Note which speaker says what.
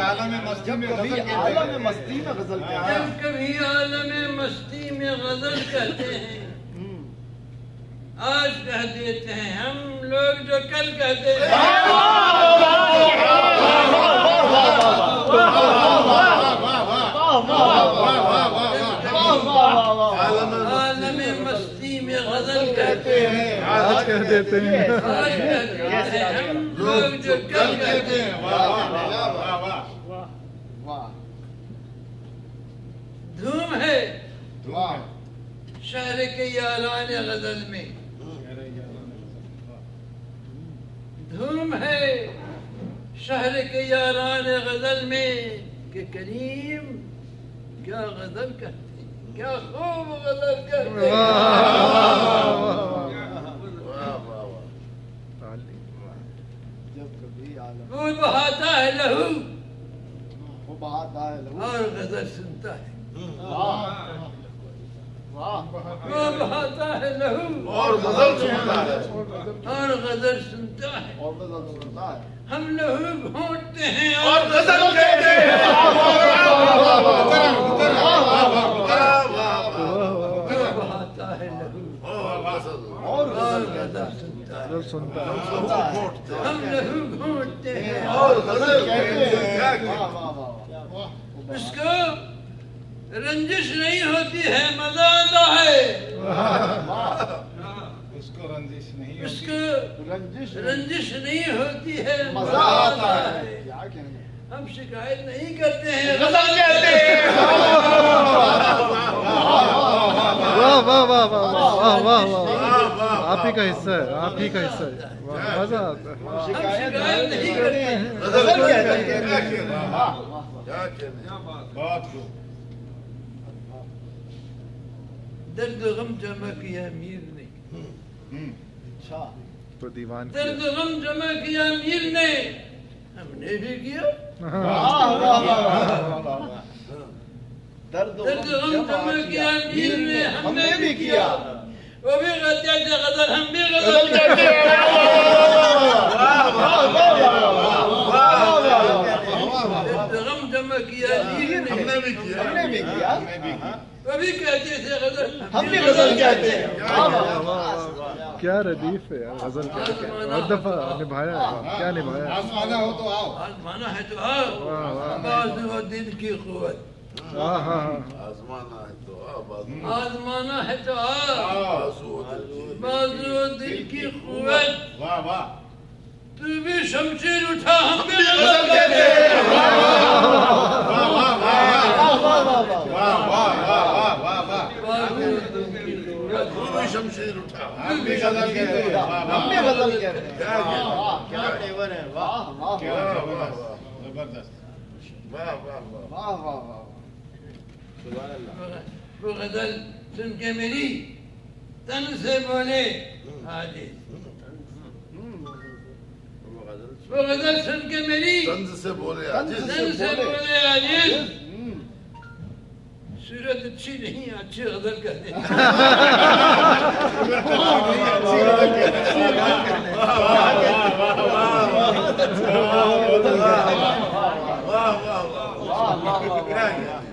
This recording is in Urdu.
Speaker 1: عالم مستی میں غزل کہتے ہیں، عالم مستی میں غزل کہتے ہیں،
Speaker 2: جب کبھی عالم مستی میں غزل کہتے ہیں، آج کہہ دیتے ہیں ہم لوگ جو کل کہتے ہیں۔ عالم مستی میں غزل کہتے ہیں،
Speaker 3: آج کہہ دیتے ہیں،
Speaker 2: آج کہتے ہیں ہم لوگ جو کل کہتے ہیں۔ دھوم ہے شہر کے یاران غزل میں، دھوم ہے شہر کے یاران غزل میں کہ کریم کیا غزل کہتے ہیں، کیا خوب غزل کہتے ہیں۔ وہ بہاتا ہے لہو اور غزل سنتا ہے، وہ بہاتا ہے لہو
Speaker 1: اور غزل سنتا ہے،
Speaker 2: اور غزل سنتا ہے۔ ہم لہو گھونٹتے ہیں
Speaker 1: اور غزل کہتے ہیں۔
Speaker 2: وہ بہاتا ہے لہو اور غزل سنتا ہے۔ ہم لہو گھونٹتے ہیں
Speaker 1: اور غزل کہتے ہیں۔
Speaker 2: اس کو رنجش نہیں ہوتی ہے، مزہ آتا ہے۔
Speaker 1: اس کو رنجش نہیں
Speaker 2: اس کو رنجش نہیں ہوتی ہے،
Speaker 1: مزہ آتا ہے۔
Speaker 2: ہم شکایت نہیں کرتے ہیں،
Speaker 1: غزل کہتے ہیں۔
Speaker 3: واہ واہ واہ واہ واہ واہ واہ، آپ ہی کا حصہ ہے، آپ ہی کا حصہ ہے، مزہ آتا ہے۔
Speaker 2: ہم شکایت نہیں کرتے ہیں۔
Speaker 1: غزل کہتے ہیں۔ بات کو
Speaker 2: درد و غم جمع کیا میر نے،
Speaker 3: تو دیوان
Speaker 2: درد و غم جمع کیا میر نے، ہم نے بھی کیا۔
Speaker 1: درد
Speaker 2: و غم جمع کیا میر نے، ہم نے بھی کیا۔ وہ بھی غزل غزل، ہم بھی غزل کہتے ہیں۔ درد و غم جمع کیا میر نے،
Speaker 1: ہم نے بھی کیا، ہم نے بھی کیا،
Speaker 2: وہ بھی کہتے تھے غزل،
Speaker 1: ہم بھی غزل کہتے ہیں۔
Speaker 3: کیا ردیف ہے یار، غزل کیا ہر دفعہ نبھایا ہے، کیا نبھایا ہے۔
Speaker 1: آزمانا ہو تو آؤ،
Speaker 2: آزمانا ہے تو آؤ، بازو و دل کی قوت،
Speaker 3: ہاں ہاں ہاں،
Speaker 4: آزمانا ہے تو
Speaker 2: آزمانا ہے تو آؤ، بازو و دل کی قوت۔
Speaker 1: واہ واہ،
Speaker 2: تو بھی شمشیر اٹھا، ہم بھی
Speaker 1: غزل
Speaker 2: غزل
Speaker 1: کہتے
Speaker 2: کہتے
Speaker 1: ہیں۔
Speaker 2: ہیں۔
Speaker 1: واہ واہ واہ واہ،
Speaker 2: بازو و دل کی قوت،
Speaker 4: تو بھی شمشیر اٹھا،
Speaker 1: ہم بھی غزل کہتے ہیں، ہم بھی غزل کہتے ہیں۔
Speaker 4: کیا تیور ہے، واہ
Speaker 1: کیا زبردست،
Speaker 4: واہ واہ واہ، سبحان اللہ۔
Speaker 2: وہ غزل سن کے میری تن سے بولے حاجی، وہ غزل سن کے میری
Speaker 4: طنز سے بولے عاجز،
Speaker 2: تن سے بولے عاجز، صورت اچھی نہیں، اچھی غزل کہتے ہیں۔
Speaker 4: واہ واہ واہ،